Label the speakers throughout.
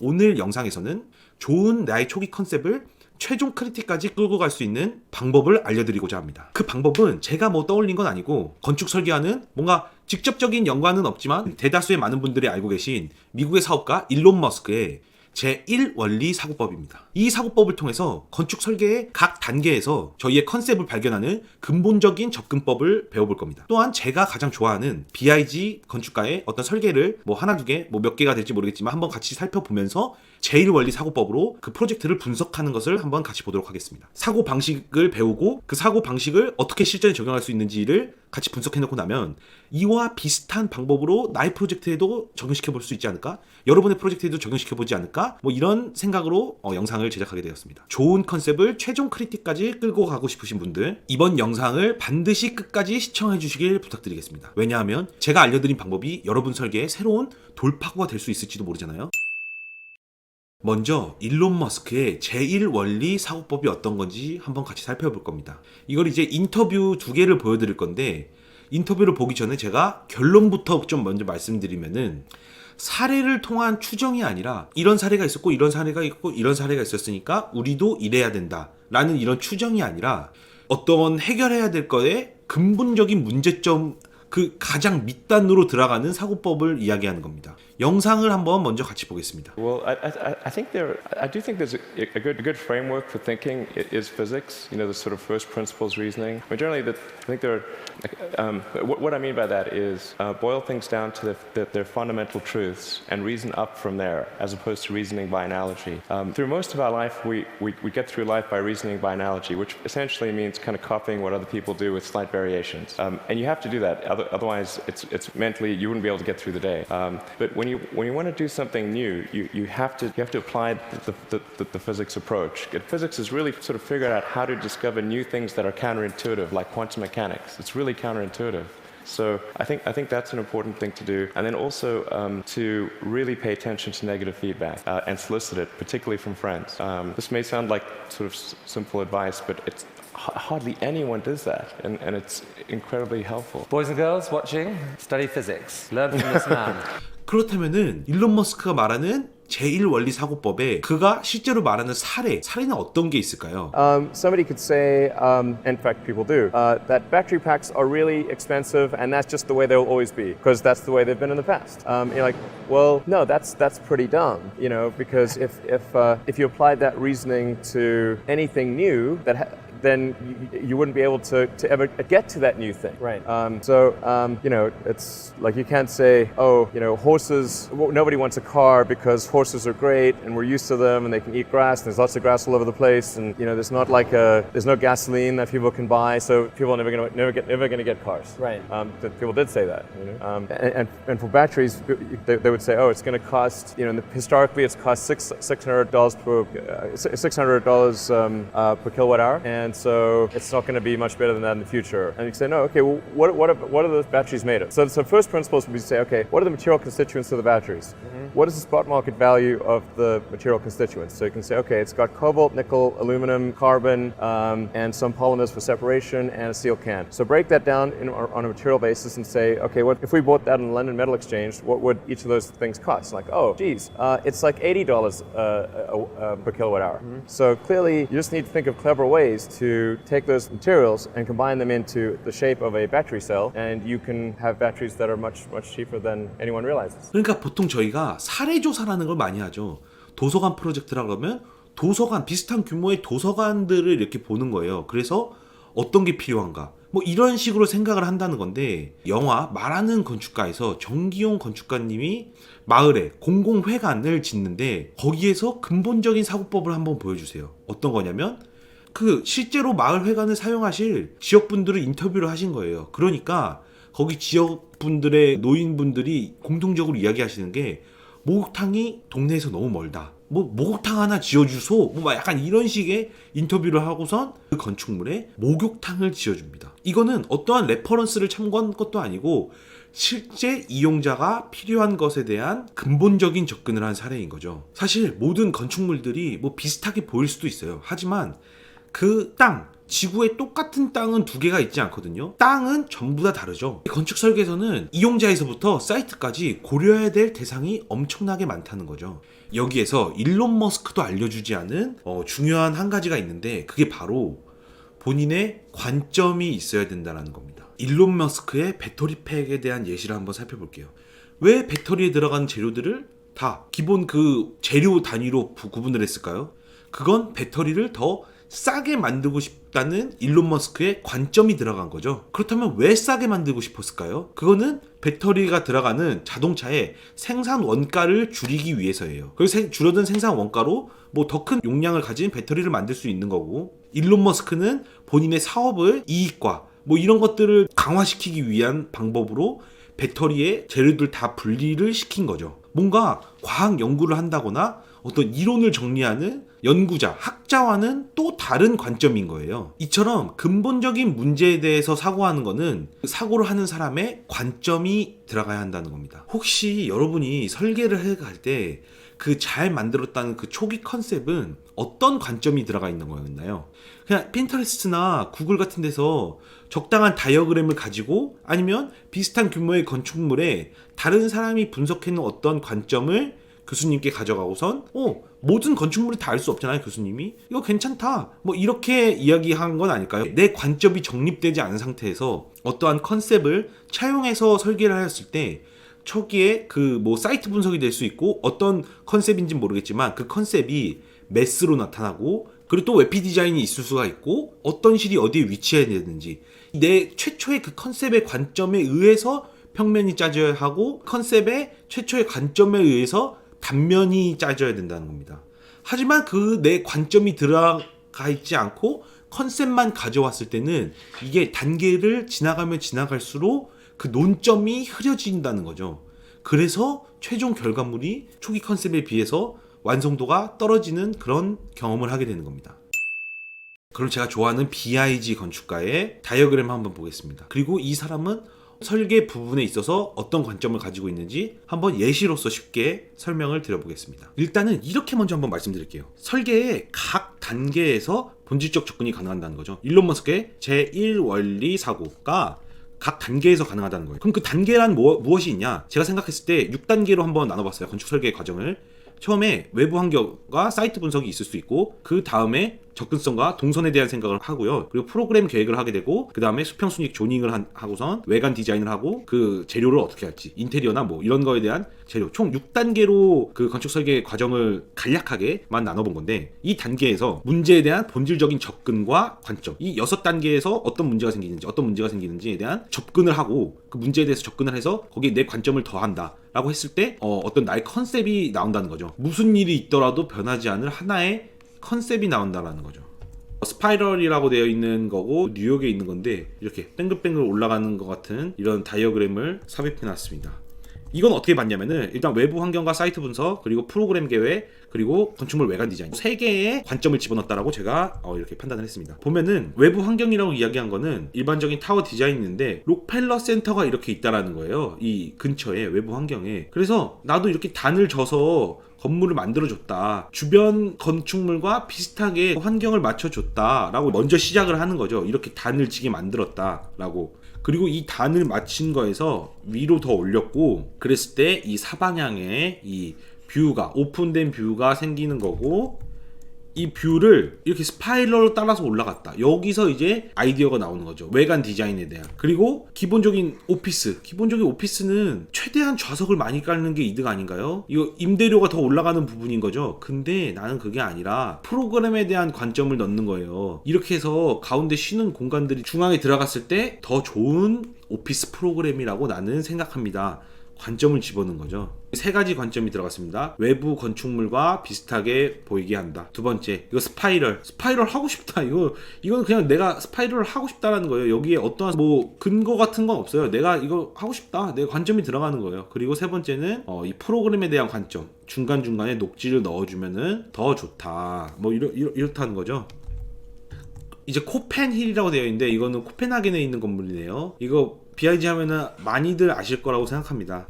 Speaker 1: 오늘 영상에서는 좋은 나의 초기 컨셉을 최종 크리틱까지 끌고 갈 수 있는 방법을 알려드리고자 합니다. 그 방법은 제가 뭐 떠올린 건 아니고 건축 설계와는 뭔가 직접적인 연관은 없지만 대다수의 많은 분들이 알고 계신 미국의 사업가 일론 머스크의 제1원리 사고법입니다. 이 사고법을 통해서 건축 설계의 각 단계에서 저희의 컨셉을 발견하는 근본적인 접근법을 배워볼 겁니다. 또한 제가 가장 좋아하는 BIG 건축가의 어떤 설계를 뭐 하나 두 개, 뭐 몇 개가 될지 모르겠지만 한번 같이 살펴보면서 제1원리 사고법으로 그 프로젝트를 분석하는 것을 한번 같이 보도록 하겠습니다. 사고 방식을 배우고 그 사고 방식을 어떻게 실전에 적용할 수 있는지를 같이 분석해놓고 나면 이와 비슷한 방법으로 나의 프로젝트에도 적용시켜볼 수 있지 않을까? 여러분의 프로젝트에도 적용시켜보지 않을까? 뭐 이런 생각으로 영상을 제작하게 되었습니다. 좋은 컨셉을 최종 크리틱까지 끌고 가고 싶으신 분들 이번 영상을 반드시 끝까지 시청해 주시길 부탁드리겠습니다. 왜냐하면 제가 알려드린 방법이 여러분 설계에 새로운 돌파구가 될 수 있을지도 모르잖아요. 먼저 일론 머스크의 제1원리 사고법이 어떤 건지 한번 같이 살펴볼 겁니다. 이걸 이제 인터뷰 두 개를 보여드릴 건데 인터뷰를 보기 전에 제가 결론부터 좀 먼저 말씀드리면은 사례를 통한 추정이 아니라 이런 사례가 있었고 이런 사례가 있고 이런 사례가 있었으니까 우리도 이래야 된다 라는 이런 추정이 아니라 어떤 해결해야 될 거에 근본적인 문제점 그 가장 밑단으로 들어가는 사고법을 이야기하는 겁니다. 영상을 한번 먼저 같이 보겠습니다.
Speaker 2: Well, I do think there's a good framework for thinking is physics. You know, the sort of first principles reasoning. But generally, I think there are. What I mean by that is boil things down to their fundamental truths and reason up from there, as opposed to reasoning by analogy. Through most of our life, we get through life by reasoning by analogy, which essentially means kind of copying what other people do with slight variations. And you have to do that. Otherwise, it's mentally you wouldn't be able to get through the day. But when you want to do something new, you have to apply the physics approach. Physics is really sort of figured out how to discover new things that are counterintuitive, like quantum mechanics. It's really counterintuitive. So I think that's an important thing to do, and then also to really pay attention to negative feedback and solicit it, particularly from friends. This may sound like sort of simple advice, but it's hardly anyone does that, and it's incredibly helpful.
Speaker 3: Boys and girls watching, study physics. Learn from this man.
Speaker 1: 그렇다면은 일론 머스크가 말하는 제1원리 사고법에 그가 실제로 말하는 사례는 어떤 게 있을까요?
Speaker 4: Somebody could say, in fact people do, that battery packs are really expensive and that's just the way they'll always be because that's the way they've been in the past. You're like, well, no, that's pretty dumb, you know, because if you applied that reasoning to anything new, then you wouldn't be able to ever get to that new thing.
Speaker 3: Right.
Speaker 4: You know, it's like you can't say, oh, you know, horses, nobody wants a car because horses are great and we're used to them and they can eat grass and there's lots of grass all over the place and, you know, there's no gasoline that people can buy, so people are never gonna get cars.
Speaker 3: Right.
Speaker 4: People did say that, you know. And for batteries, they would say, oh, it's gonna cost, you know, historically it's cost $600 per kilowatt hour, and so it's not going to be much better than that in the future. And you say, no, okay, well, what are the batteries made of? So first principles would be to say, okay, what are the material constituents of the batteries? Mm-hmm. What is the spot market value of the material constituents? So you can say, okay, it's got cobalt, nickel, aluminum, carbon, and some polymers for separation, and a steel can. So break that down on a material basis and say, okay, what if we bought that in the London Metal Exchange, what would each of those things cost? Like, oh, geez, it's like $80 per kilowatt hour. Mm-hmm. So clearly, you just need to think of clever ways to take those materials and combine them into the shape of a battery cell, and you can have batteries that are much cheaper than anyone realizes.
Speaker 1: 그러니까 보통 저희가 사례 조사라는 걸 많이 하죠. 도서관 프로젝트라 그러면 도서관 비슷한 규모의 도서관들을 이렇게 보는 거예요. 그래서 어떤 게 필요한가? 뭐 이런 식으로 생각을 한다는 건데 영화 말하는 건축가에서 정기용 건축가님이 마을에 공공회관을 짓는데 거기에서 근본적인 사고법을 한번 보여주세요. 어떤 거냐면 그 실제로 마을 회관을 사용하실 지역분들을 인터뷰를 하신 거예요. 그러니까 거기 지역분들의 노인분들이 공통적으로 이야기하시는 게 목욕탕이 동네에서 너무 멀다. 뭐 목욕탕 하나 지어주소. 뭐 약간 이런 식의 인터뷰를 하고선 그 건축물에 목욕탕을 지어줍니다. 이거는 어떠한 레퍼런스를 참고한 것도 아니고 실제 이용자가 필요한 것에 대한 근본적인 접근을 한 사례인 거죠. 사실 모든 건축물들이 뭐 비슷하게 보일 수도 있어요. 하지만 그 땅, 지구에 똑같은 땅은 두 개가 있지 않거든요. 땅은 전부 다 다르죠. 건축 설계에서는 이용자에서부터 사이트까지 고려해야 될 대상이 엄청나게 많다는 거죠. 여기에서 일론 머스크도 알려주지 않은 중요한 한 가지가 있는데, 그게 바로 본인의 관점이 있어야 된다는 겁니다. 일론 머스크의 배터리팩에 대한 예시를 한번 살펴볼게요. 왜 배터리에 들어가는 재료들을 다 기본 그 재료 단위로 구분을 했을까요? 그건 배터리를 더 싸게 만들고 싶다는 일론 머스크의 관점이 들어간 거죠. 그렇다면 왜 싸게 만들고 싶었을까요? 그거는 배터리가 들어가는 자동차의 생산 원가를 줄이기 위해서예요. 그래서 줄어든 생산 원가로 뭐 더 큰 용량을 가진 배터리를 만들 수 있는 거고, 일론 머스크는 본인의 사업을 이익과 뭐 이런 것들을 강화시키기 위한 방법으로 배터리의 재료들 다 분리를 시킨 거죠. 뭔가 과학 연구를 한다거나 어떤 이론을 정리하는 연구자, 학자와는 또 다른 관점인 거예요. 이처럼 근본적인 문제에 대해서 사고하는 거는 사고를 하는 사람의 관점이 들어가야 한다는 겁니다. 혹시 여러분이 설계를 해갈 때 그 잘 만들었다는 그 초기 컨셉은 어떤 관점이 들어가 있는 거였나요? 그냥 핀터레스트나 구글 같은 데서 적당한 다이어그램을 가지고, 아니면 비슷한 규모의 건축물에 다른 사람이 분석해놓은 어떤 관점을 교수님께 가져가고선 모든 건축물이 다 알 수 없잖아요. 교수님이 이거 괜찮다 뭐 이렇게 이야기한 건 아닐까요? 내 관점이 정립되지 않은 상태에서 어떠한 컨셉을 차용해서 설계를 하였을 때 초기에 그 뭐 사이트 분석이 될 수 있고, 어떤 컨셉인지는 모르겠지만 그 컨셉이 메스로 나타나고, 그리고 또 웹피 디자인이 있을 수가 있고, 어떤 실이 어디에 위치해야 되는지 내 최초의 그 컨셉의 관점에 의해서 평면이 짜져야 하고, 컨셉의 최초의 관점에 의해서 단면이 짜져야 된다는 겁니다. 하지만 그 내 관점이 들어가 있지 않고 컨셉만 가져왔을 때는 이게 단계를 지나가면 지나갈수록 그 논점이 흐려진다는 거죠. 그래서 최종 결과물이 초기 컨셉에 비해서 완성도가 떨어지는 그런 경험을 하게 되는 겁니다. 그럼 제가 좋아하는 BIG 건축가의 다이어그램 한번 보겠습니다. 그리고 이 사람은 설계 부분에 있어서 어떤 관점을 가지고 있는지 한번 예시로서 쉽게 설명을 드려보겠습니다. 일단은 이렇게 먼저 한번 말씀드릴게요. 설계의 각 단계에서 본질적 접근이 가능하다는 거죠. 일론 머스크의 제1원리 사고가 각 단계에서 가능하다는 거예요. 그럼 그 단계란 무엇이 있냐? 제가 생각했을 때 6단계로 한번 나눠봤어요. 건축 설계 과정을. 처음에 외부 환경과 사이트 분석이 있을 수 있고, 그 다음에 접근성과 동선에 대한 생각을 하고요. 그리고 프로그램 계획을 하게 되고, 그 다음에 수평순익 조닝을 하고선 외관 디자인을 하고, 그 재료를 어떻게 할지, 인테리어나 뭐 이런 거에 대한 재료, 총 6단계로 그 건축 설계 과정을 간략하게만 나눠본 건데, 이 단계에서 문제에 대한 본질적인 접근과 관점, 이 6단계에서 어떤 문제가 생기는지에 대한 접근을 하고, 그 문제에 대해서 접근을 해서 거기에 내 관점을 더한다 라고 했을 때 어떤 나의 컨셉이 나온다는 거죠. 무슨 일이 있더라도 변하지 않을 하나의 컨셉이 나온다라는 거죠. 스파이럴이라고 되어 있는 거고, 뉴욕에 있는 건데 이렇게 뱅글뱅글 올라가는 것 같은 이런 다이어그램을 삽입해 놨습니다. 이건 어떻게 봤냐면은, 일단 외부 환경과 사이트 분석, 그리고 프로그램 계획, 그리고 건축물 외관 디자인 3개의 관점을 집어넣었다라고 제가 이렇게 판단을 했습니다. 보면은 외부 환경이라고 이야기한 거는 일반적인 타워 디자인인데, 록펠러 센터가 이렇게 있다라는 거예요. 이 근처에 외부 환경에. 그래서 나도 이렇게 단을 져서 건물을 만들어줬다, 주변 건축물과 비슷하게 환경을 맞춰줬다라고 먼저 시작을 하는 거죠. 이렇게 단을 지게 만들었다라고. 그리고 이 단을 맞춘 거에서 위로 더 올렸고, 그랬을 때 이 사방향에 이 뷰가, 오픈된 뷰가 생기는 거고, 이 뷰를 이렇게 스파이럴로 따라서 올라갔다. 여기서 이제 아이디어가 나오는 거죠. 외관 디자인에 대한. 그리고 기본적인 오피스는 최대한 좌석을 많이 깔는 게 이득 아닌가요? 이거 임대료가 더 올라가는 부분인 거죠. 근데 나는 그게 아니라 프로그램에 대한 관점을 넣는 거예요. 이렇게 해서 가운데 쉬는 공간들이 중앙에 들어갔을 때 더 좋은 오피스 프로그램이라고 나는 생각합니다. 관점을 집어넣은 거죠. 3가지 관점이 들어갔습니다. 외부 건축물과 비슷하게 보이게 한다. 두 번째, 이거 스파이럴 하고 싶다. 이건 그냥 내가 스파이럴을 하고 싶다라는 거예요. 여기에 어떠한 뭐 근거 같은 건 없어요. 내가 이거 하고 싶다. 내 관점이 들어가는 거예요. 그리고 세 번째는 이 프로그램에 대한 관점. 중간중간에 녹지를 넣어주면은 더 좋다. 뭐 이렇다는 거죠. 이제 코펜힐이라고 되어 있는데, 이거는 코펜하겐에 있는 건물이네요. 이거 BIG 하면은 많이들 아실 거라고 생각합니다.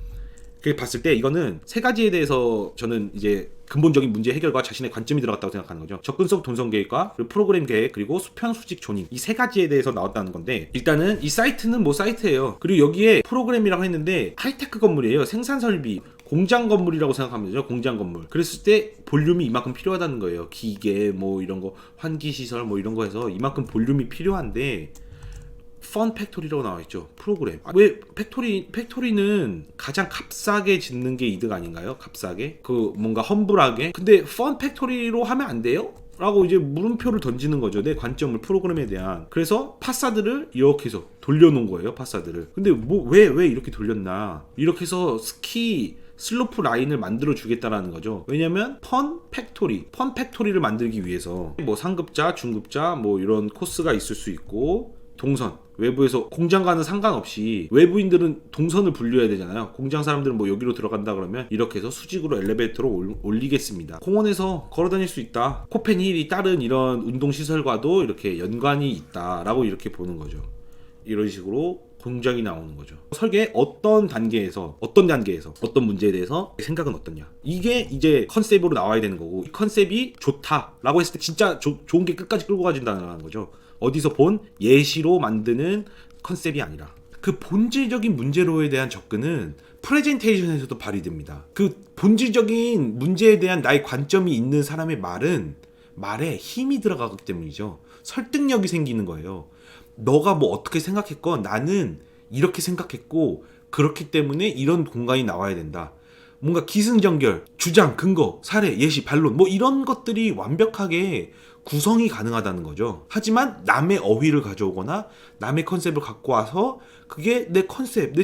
Speaker 1: 그렇게 봤을 때 이거는 3가지에 대해서 저는 이제 근본적인 문제 해결과 자신의 관점이 들어갔다고 생각하는 거죠. 접근성 동선 계획과 그리고 프로그램 계획 그리고 수평 수직 조닝 이 세 가지에 대해서 나왔다는 건데 일단은 이 사이트는 뭐 사이트예요. 그리고 여기에 프로그램이라고 했는데 하이테크 건물이에요. 생산 설비 공장 건물이라고 생각하면 되죠. 공장 건물. 그랬을 때 볼륨이 이만큼 필요하다는 거예요. 기계 뭐 이런 거 환기 시설 뭐 이런 거 해서 이만큼 볼륨이 필요한데 펀 팩토리라고 나와 있죠. 프로그램. 왜 팩토리는 가장 값싸게 짓는 게 이득 아닌가요? 값싸게? 그 뭔가 험블하게. 근데 펀 팩토리로 하면 안 돼요? 라고 이제 물음표를 던지는 거죠. 내 관점을 프로그램에 대한. 그래서 파사드를 이렇게 해서 돌려놓은 거예요. 파사드를. 근데 뭐 왜 이렇게 돌렸나? 이렇게 해서 스키 슬로프 라인을 만들어 주겠다라는 거죠. 왜냐면 펀 팩토리를 만들기 위해서 뭐 상급자, 중급자 뭐 이런 코스가 있을 수 있고 동선 외부에서 공장과는 상관없이 외부인들은 동선을 분류해야 되잖아요. 공장 사람들은 뭐 여기로 들어간다 그러면 이렇게 해서 수직으로 엘리베이터로 올리겠습니다. 공원에서 걸어다닐 수 있다. 코펜힐이 다른 이런 운동시설과도 이렇게 연관이 있다라고 이렇게 보는 거죠. 이런 식으로 공장이 나오는 거죠. 설계 어떤 단계에서 어떤 문제에 대해서 생각은 어떠냐. 이게 이제 컨셉으로 나와야 되는 거고 이 컨셉이 좋다라고 했을 때 진짜 좋은 게 끝까지 끌고 가진다는 거죠. 어디서 본 예시로 만드는 컨셉이 아니라 그 본질적인 문제로에 대한 접근은 프레젠테이션에서도 발휘됩니다. 그 본질적인 문제에 대한 나의 관점이 있는 사람의 말에 힘이 들어가기 때문이죠. 설득력이 생기는 거예요. 너가 뭐 어떻게 생각했건 나는 이렇게 생각했고 그렇기 때문에 이런 공간이 나와야 된다. 뭔가 기승전결, 주장, 근거, 사례, 예시, 반론 뭐 이런 것들이 완벽하게 구성이 가능하다는 거죠. 하지만 남의 어휘를 가져오거나 남의 컨셉을 갖고 와서 그게 내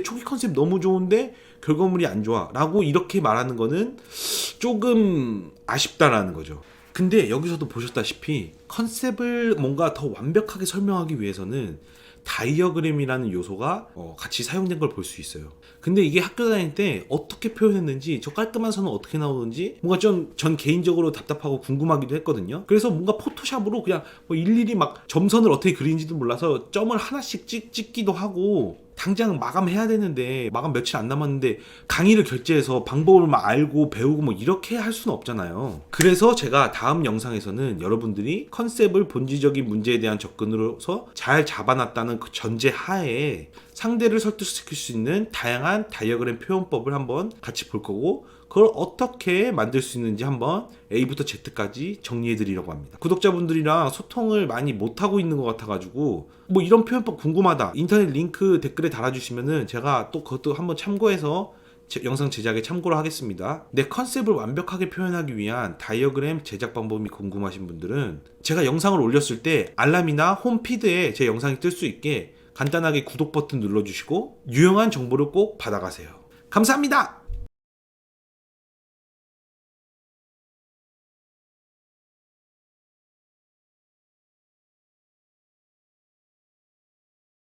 Speaker 1: 초기 컨셉 너무 좋은데 결과물이 안 좋아 라고 이렇게 말하는 거는 조금 아쉽다라는 거죠. 근데 여기서도 보셨다시피 컨셉을 뭔가 더 완벽하게 설명하기 위해서는 다이어그램이라는 요소가 같이 사용된 걸 볼 수 있어요. 근데 이게 학교 다닐 때 어떻게 표현했는지 저 깔끔한 선은 어떻게 나오는지 뭔가 좀 전 개인적으로 답답하고 궁금하기도 했거든요. 그래서 뭔가 포토샵으로 그냥 뭐 일일이 막 점선을 어떻게 그리는지도 몰라서 점을 하나씩 찍기도 하고 당장 마감해야 되는데 마감 며칠 안 남았는데 강의를 결제해서 방법을 막 알고 배우고 뭐 이렇게 할 수는 없잖아요. 그래서 제가 다음 영상에서는 여러분들이 컨셉을 본질적인 문제에 대한 접근으로서 잘 잡아놨다는 그 전제 하에 상대를 설득시킬 수 있는 다양한 다이어그램 표현법을 한번 같이 볼 거고 그걸 어떻게 만들 수 있는지 한번 A부터 Z까지 정리해드리려고 합니다. 구독자분들이랑 소통을 많이 못하고 있는 것 같아가지고 뭐 이런 표현법 궁금하다 인터넷 링크 댓글에 달아주시면은 제가 또 그것도 한번 참고해서 영상 제작에 참고를 하겠습니다. 내 컨셉을 완벽하게 표현하기 위한 다이어그램 제작 방법이 궁금하신 분들은 제가 영상을 올렸을 때 알람이나 홈피드에 제 영상이 뜰 수 있게 간단하게 구독 버튼 눌러주시고 유용한 정보를 꼭 받아가세요. 감사합니다.